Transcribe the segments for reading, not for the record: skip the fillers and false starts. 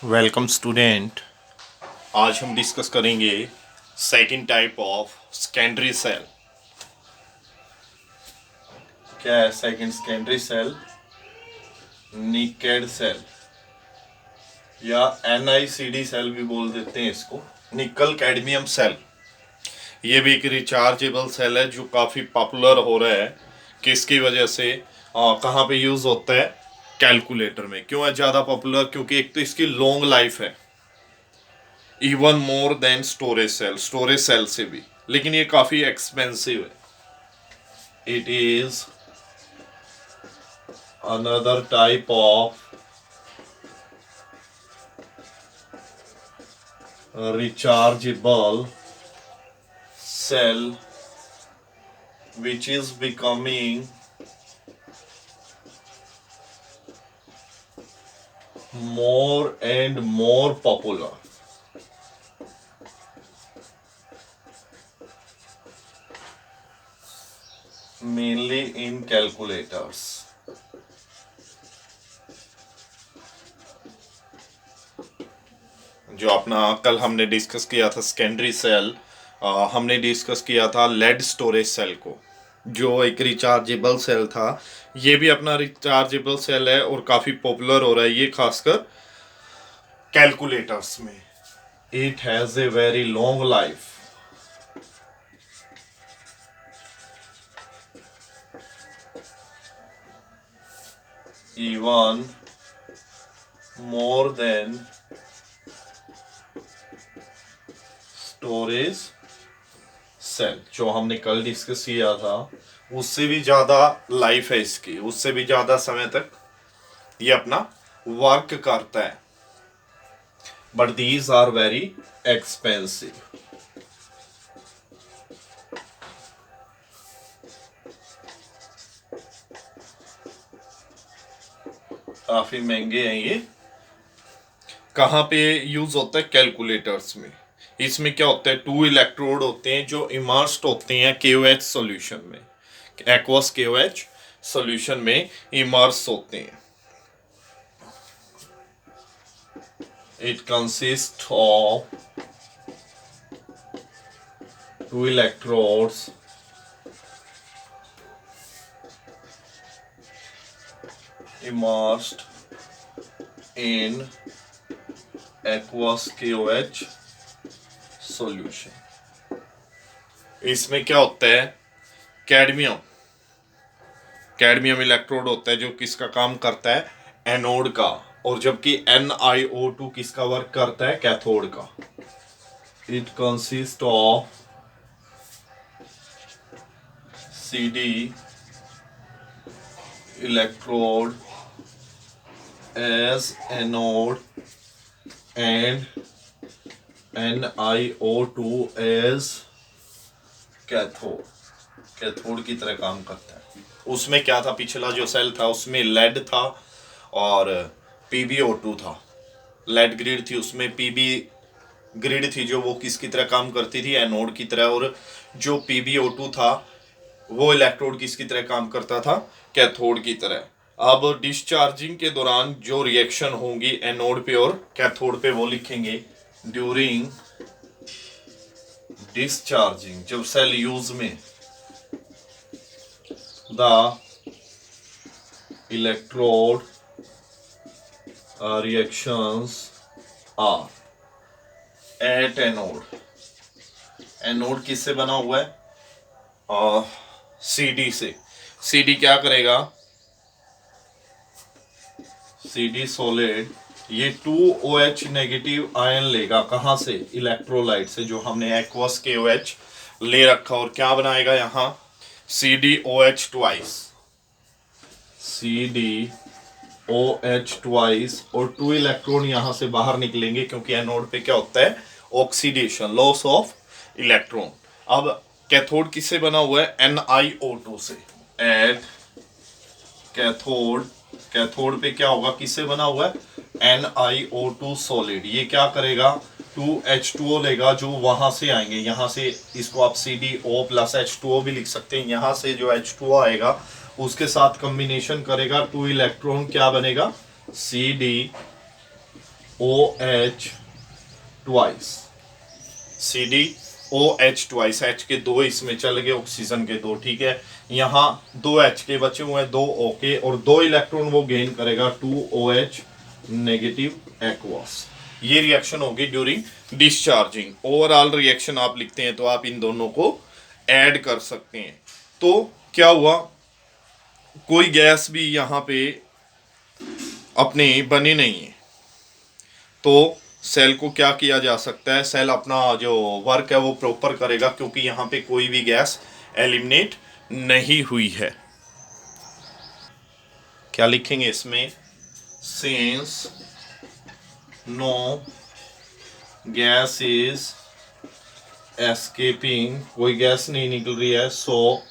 Welcome student. आज हम discuss करेंगे second type of secondary cell. क्या है second secondary cell? Nicad cell या NICD सेल भी बोल देते हैं इसको, निकल कैडमियम सेल। ये भी एक रिचार्जेबल सेल है जो काफ़ी पॉपुलर हो रहा है। किसकी वजह से? कहाँ पे यूज़ होता है? कैलकुलेटर में। क्यों है ज़्यादा पॉपुलर? क्योंकि एक तो इसकी लॉन्ग लाइफ है, even more than storage cell से भी। लेकिन ये काफ़ी एक्सपेंसिव है। It is another type of rechargeable cell which is becoming more and more popular. Mainly in calculators. जो अपना कल हमने डिस्कस किया था सेकेंडरी सेल, हमने डिस्कस किया था लेड स्टोरेज सेल को, जो एक रिचार्जेबल सेल था। ये भी अपना रिचार्जेबल सेल है और काफ़ी पॉपुलर हो रहा है ये, खासकर कैलकुलेटर्स में। It has a very long life. Even more than storage cell, जो हमने कल डिस्कस किया था, उससे भी ज़्यादा लाइफ है इसकी, उससे भी ज़्यादा समय तक ये अपना वर्क करता है। But these are very expensive. काफ़ी महंगे हैं ये। कहाँ पे यूज़ होता है? कैलकुलेटर्स में। इसमें क्या होता है? 2 इलेक्ट्रोड होते हैं जो इमर्स्ड होते हैं KOH सॉल्यूशन में, एक्वस KOH सॉल्यूशन में इमर्स होते हैं। It consist of 2 electrodes immersed in aqueous KOH solution। इसमें क्या होता है? कैडमियम इलेक्ट्रोड होता है जो किसका काम करता है? एनोड का। और जबकि NiO2 किसका वर्क करता है? कैथोड का। It consist of CD electrode as anode and NiO2 as cathode. Cathode की तरह काम करता है। उसमें क्या था? पिछला जो सेल था उसमें लेड था और PbO2 था। लेड ग्रिड थी, उसमें Pb ग्रिड थी जो वो किसकी तरह काम करती थी? एनोड की तरह। और जो PbO2 था वो इलेक्ट्रोड किसकी तरह काम करता था? कैथोड की तरह। अब डिस्चार्जिंग के दौरान जो रिएक्शन होंगी एनोड पे और कैथोड पे, वो लिखेंगे ड्यूरिंग डिस्चार्जिंग। जब सेल यूज में, the electrode reactions are at anode. Anode किससे बना हुआ है? CD से। CD क्या करेगा? CD सॉलिड ये 2OH नेगेटिव आयन लेगा। कहाँ से? इलेक्ट्रोलाइट से, जो हमने एक्वस KOH ले रखा। और क्या बनाएगा यहाँ? CdOH twice. CdOH twice. और 2 इलेक्ट्रॉन यहाँ से बाहर निकलेंगे क्योंकि एनोड पे क्या होता है? Oxidation, loss of electron. अब कैथोड किससे बना हुआ है? NiO2 से। एट कैथोड, कैथोड पे क्या होगा? किससे बना हुआ है? NiO2 solid. ये क्या करेगा? 2H2O लेगा, जो वहां से आएंगे, यहाँ से। इसको आप CdO प्लस H2O भी लिख सकते हैं। यहाँ से जो H2O आएगा उसके साथ कॉम्बिनेशन करेगा, 2 इलेक्ट्रॉन क्या बनेगा? OH twice, CdOH twice, H के दो इसमें चल गए, ऑक्सीजन के दो, ठीक है। यहाँ दो H के बचे हुए हैं, दो O के, और दो इलेक्ट्रॉन वो गेन करेगा 2OH नेगेटिव एक्वस। ये रिएक्शन होगी ड्यूरिंग डिस्चार्जिंग। ओवरऑल रिएक्शन आप लिखते हैं तो आप इन दोनों को ऐड कर सकते हैं। तो क्या हुआ, कोई गैस भी यहाँ पे अपनी बनी नहीं है, तो सेल को क्या किया जा सकता है, सेल अपना जो वर्क है वो प्रॉपर करेगा, क्योंकि यहाँ पे कोई भी गैस एलिमिनेट नहीं हुई है। क्या लिखेंगे इसमें, since no gas is escaping, कोई गैस नहीं निकल रही है, so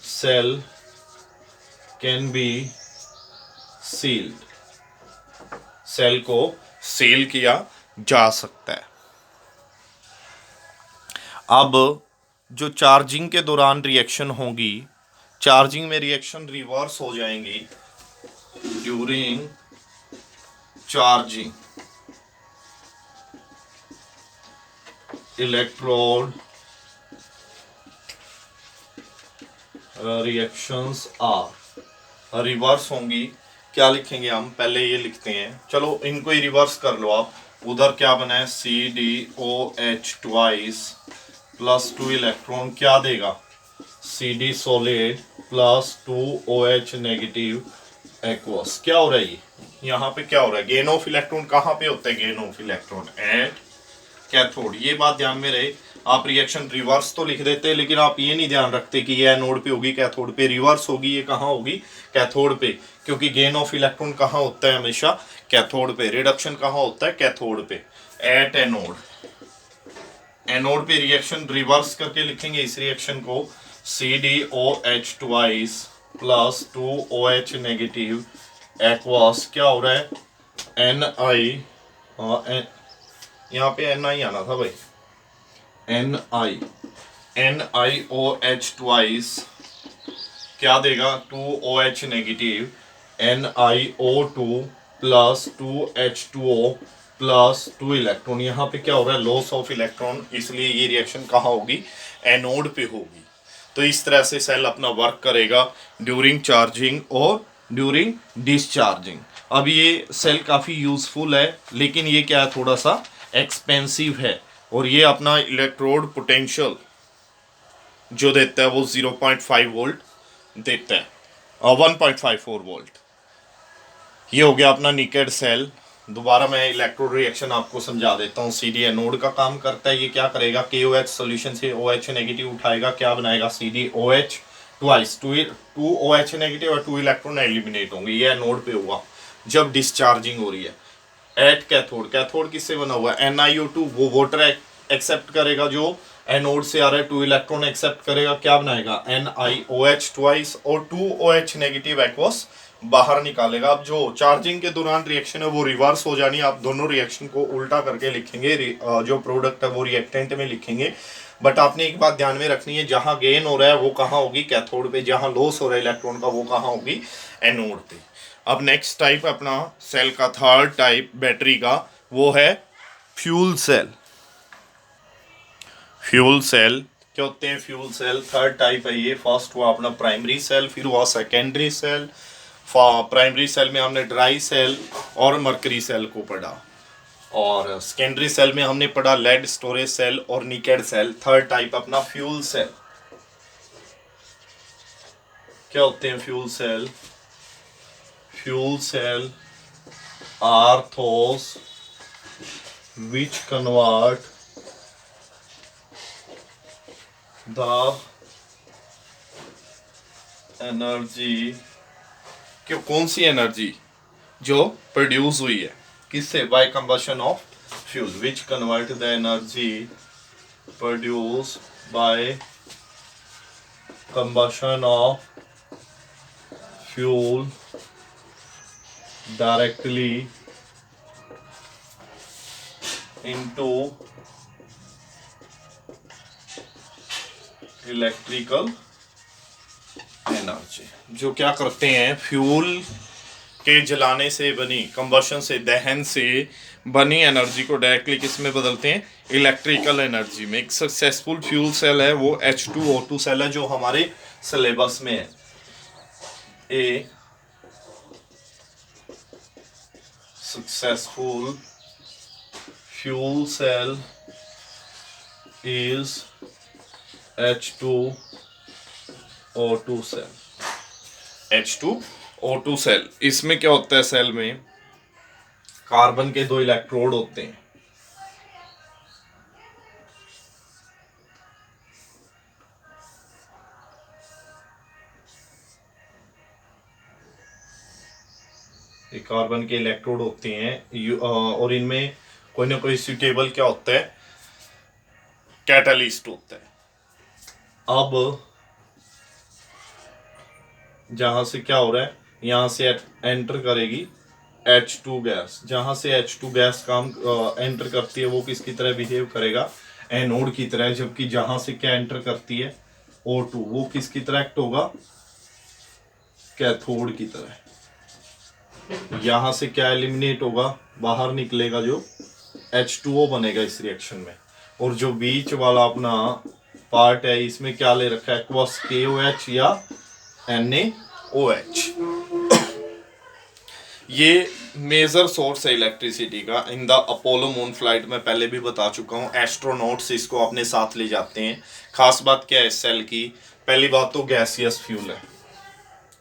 cell can be sealed, cell को सील किया जा सकता है। अब जो चार्जिंग के दौरान रिएक्शन होगी, चार्जिंग में रिएक्शन रिवर्स हो जाएंगी during charging. Electrode reactions are reverse होंगी। क्या लिखेंगे हम, पहले ये लिखते हैं, चलो इनको ही रिवर्स कर लो आप। उधर क्या बना है, CdOH ट्वाइस प्लस 2 इलेक्ट्रॉन क्या देगा, CD solid plus 2OH negative aqueous. क्या हो रहा है ये, यहाँ पे क्या हो रहा है, गेन ऑफ इलेक्ट्रॉन कहाँ पे होता है, gain of electron at cathode. ये बात ध्यान में रहे, आप रिएक्शन रिवर्स तो लिख देते हैं, लेकिन आप ये नहीं ध्यान रखते कि ये एनोड पे होगी कैथोड पे, रिवर्स होगी ये कहाँ होगी, कैथोड पे, क्योंकि गेन ऑफ इलेक्ट्रॉन कहाँ होता है, हमेशा कैथोड पे, रिडक्शन कहाँ होता है, कैथोड पे एट एनोड। एनोड पे रिएक्शन रिवर्स करके लिखेंगे इस रिएक्शन को, CdOH twice plus 2OH negative aqueous. क्या हो रहा है, Ni, यहाँ पे Ni आना था भाई, NiOH ट्वाइस क्या देगा, 2OH negative, NiO2 plus 2H2O plus 2 electron. यहाँ पे क्या हो रहा है, लॉस ऑफ इलेक्ट्रॉन, इसलिए ये रिएक्शन कहाँ होगी, एनोड पे होगी। तो इस तरह से सेल अपना वर्क करेगा ड्यूरिंग चार्जिंग और ड्यूरिंग डिस्चार्जिंग। अब ये सेल काफ़ी यूजफुल है, लेकिन ये क्या है, थोड़ा सा एक्सपेंसिव है, और ये अपना इलेक्ट्रोड पोटेंशियल जो देता है वो 0.5 वोल्ट देता है, 1.54 वोल्ट। ये हो गया अपना निकेड सेल। दोबारा मैं इलेक्ट्रोड रिएक्शन आपको समझा देता हूँ। CD एनोड का काम करता है, ये क्या करेगा, KOH सोल्यूशन से OH नेगेटिव उठाएगा, क्या बनाएगा, CdOH ट्वाइस, 2OH नेगेटिव और 2 इलेक्ट्रॉन एलिमिनेट होंगे। ये एनोड पे हुआ जब डिस्चार्जिंग हो रही है। एट कैथोड, कैथोड किससे बना हुआ है, NiO2, वो वाटर एक्सेप्ट करेगा जो एनोड से आ रहा है, 2 इलेक्ट्रॉन एक्सेप्ट करेगा, क्या बनाएगा, NiOH ट्वाइस, और 2OH नेगेटिव एक्वस बाहर निकालेगा। अब जो चार्जिंग के दौरान रिएक्शन है वो रिवर्स हो जानी है, आप दोनों रिएक्शन को उल्टा करके लिखेंगे, जो प्रोडक्ट है वो रिएक्टेंट में लिखेंगे। बट आपने एक बात ध्यान में रखनी है, जहां गेन हो रहा है वो कहाँ होगी, कैथोड पे, जहां लॉस हो रहा है इलेक्ट्रॉन का वो कहाँ होगी, एनोड पे। अब नेक्स्ट टाइप अपना सेल का थर्ड टाइप बैटरी का, वो है फ्यूल सेल। फ्यूल सेल क्या होते हैं, फ्यूल सेल थर्ड टाइप है ये। फर्स्ट हुआ अपना प्राइमरी सेल, फिर हुआ सेकेंडरी सेल। प्राइमरी सेल में हमने ड्राई सेल और मरकरी सेल को पढ़ा, और सेकेंडरी सेल में हमने पढ़ा लेड स्टोरेज सेल और निकेड सेल। थर्ड टाइप अपना फ्यूल सेल। क्या होते हैं fuel cell, fuel cell are those which convert the energy, क्यों, कौन सी एनर्जी जो प्रोड्यूस हुई है किससे, by combustion of fuel, which convert the energy produce by combustion of fuel directly into electrical energy. जो क्या करते हैं, फ्यूल के जलाने से बनी, कंबशन से, दहन से बनी एनर्जी को डायरेक्टली किस में बदलते हैं, इलेक्ट्रिकल एनर्जी में। एक सक्सेसफुल फ्यूल सेल है वो H2O2 सेल है जो हमारे सिलेबस में है। A successful fuel cell is H2O2 cell. H2O2 cell, इसमें क्या होता है, सेल में कार्बन के 2 इलेक्ट्रोड होते हैं। ये कार्बन के इलेक्ट्रोड होते हैं और इनमें कोई ना कोई सुटेबल क्या होता है, कैटालिस्ट होता है। अब जहां से क्या हो रहा है, यहां से एंटर करेगी H2 गैस। जहां से H2 गैस काम एंटर करती है वो किसकी तरह बिहेव करेगा, एनोड की तरह। जबकि जहां से क्या एंटर करती है, O2, वो किसकी तरह एक्ट होगा, कैथोड की तरह। यहां से क्या एलिमिनेट होगा, बाहर निकलेगा जो H2O बनेगा इस रिएक्शन में। और जो बीच वाला अपना पार्ट है इसमें क्या ले रखा है, एक्वस KOH या NaOH। ये मेजर सोर्स है इलेक्ट्रिसिटी का। In the Apollo moon flight में पहले भी बता चुका हूँ, एस्ट्रोनॉट्स इसको अपने साथ ले जाते हैं। खास बात क्या है इस सेल की, पहली बात तो गैसियस फ्यूल है,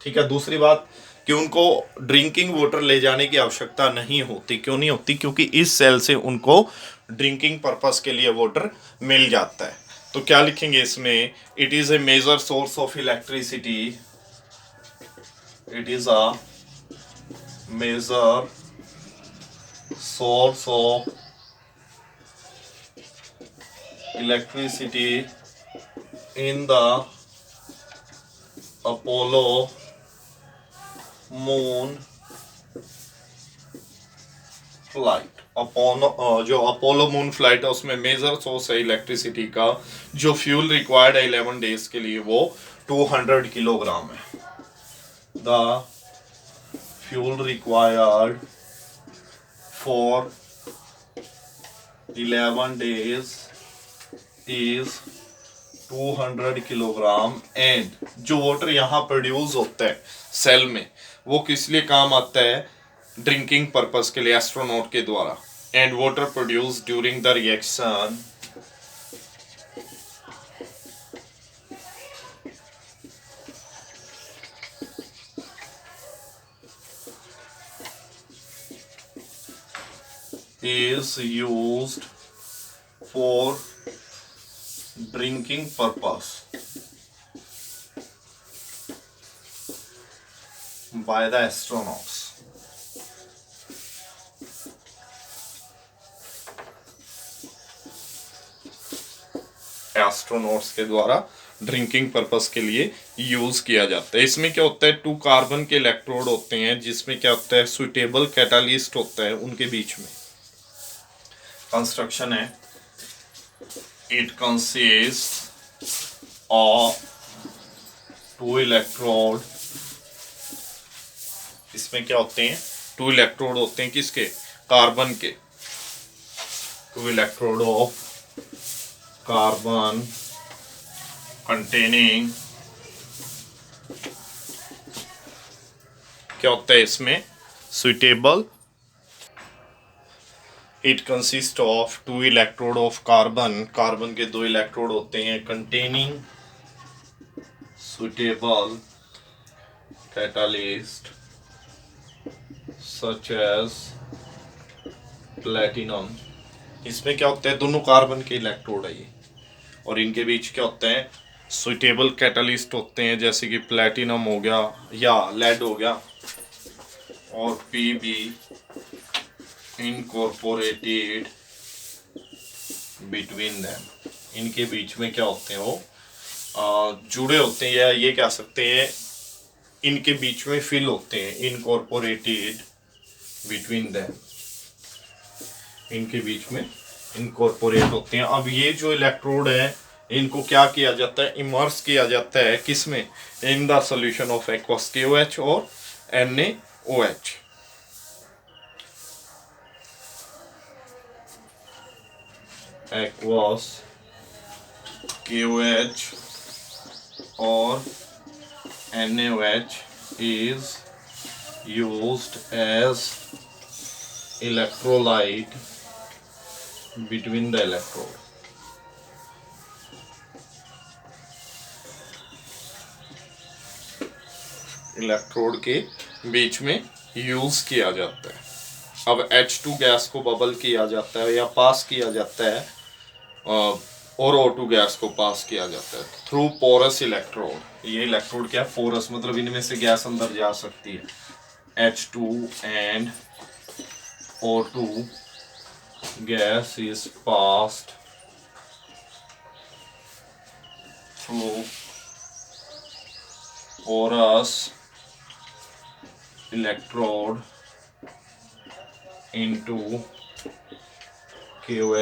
ठीक है। दूसरी बात कि उनको ड्रिंकिंग वाटर ले जाने की आवश्यकता नहीं होती। क्यों नहीं होती, क्योंकि इस सेल से उनको ड्रिंकिंग पर्पस के लिए वाटर मिल जाता है। तो क्या लिखेंगे इसमें, it is a major source of electricity, it is a major source of electricity in the Apollo moon flight. जो अपोलो मून फ्लाइट है उसमें मेजर सोर्स है इलेक्ट्रिसिटी का। जो फ्यूल रिक्वायर्ड है 11 डेज के लिए वो 200 किलोग्राम है। The fuel required for 11 days is 200 kilogram. And जो वाटर यहाँ प्रोड्यूस होता है सेल में वो किस लिए काम आता है, ड्रिंकिंग पर्पस के लिए एस्ट्रोनॉट के द्वारा। And water produce during the reaction is used for drinking purpose by the astronauts। Astronauts के द्वारा ड्रिंकिंग पर्पस के लिए यूज किया जाता है। इसमें क्या होता है, 2 कार्बन के इलेक्ट्रोड होते हैं जिसमें क्या होता है, सुटेबल कैटालिस्ट होता है उनके बीच में। कंस्ट्रक्शन है, इट कंसिस्ट ऑफ 2 इलेक्ट्रोड। इसमें क्या होते हैं, 2 इलेक्ट्रोड होते हैं किसके, कार्बन के। 2 इलेक्ट्रोड ऑफ कार्बन कंटेनिंग, क्या होता है इसमें, suitable. It consist of 2 electrode of carbon, carbon के 2 इलेक्ट्रोड होते हैं, containing suitable catalyst such as platinum. इसमें क्या होता है, दोनों कार्बन के इलेक्ट्रोड है ये, और इनके बीच क्या होते हैं, सुटेबल कैटालिस्ट होते हैं, जैसे कि प्लेटिनम हो गया या लेड हो गया, और Pb इनकॉर्पोरेटेड बिटवीन देम। इनके बीच में क्या होते हैं, वो जुड़े होते हैं, या ये कह सकते हैं इनके बीच में फिल होते हैं, इनकॉर्पोरेटेड बिटवीन देम, इनके बीच में इनकॉर्पोरेट होते हैं। अब ये जो इलेक्ट्रोड है इनको क्या किया जाता है, इमर्स किया जाता है किसमें, in the solution of aqueous KOH और OH. aqueous KOH or NaOH is used as electrolyte between the electrode. Electrode के बीच में यूज किया जाता है। अब H2 गैस को बबल किया जाता है या पास किया जाता है और O2 गैस को पास किया जाता है थ्रू पोरस इलेक्ट्रोड। ये इलेक्ट्रोड क्या है? पोरस, मतलब इनमें से गैस अंदर जा सकती है। H2 and O2 gas is passed through porous electrode into KOH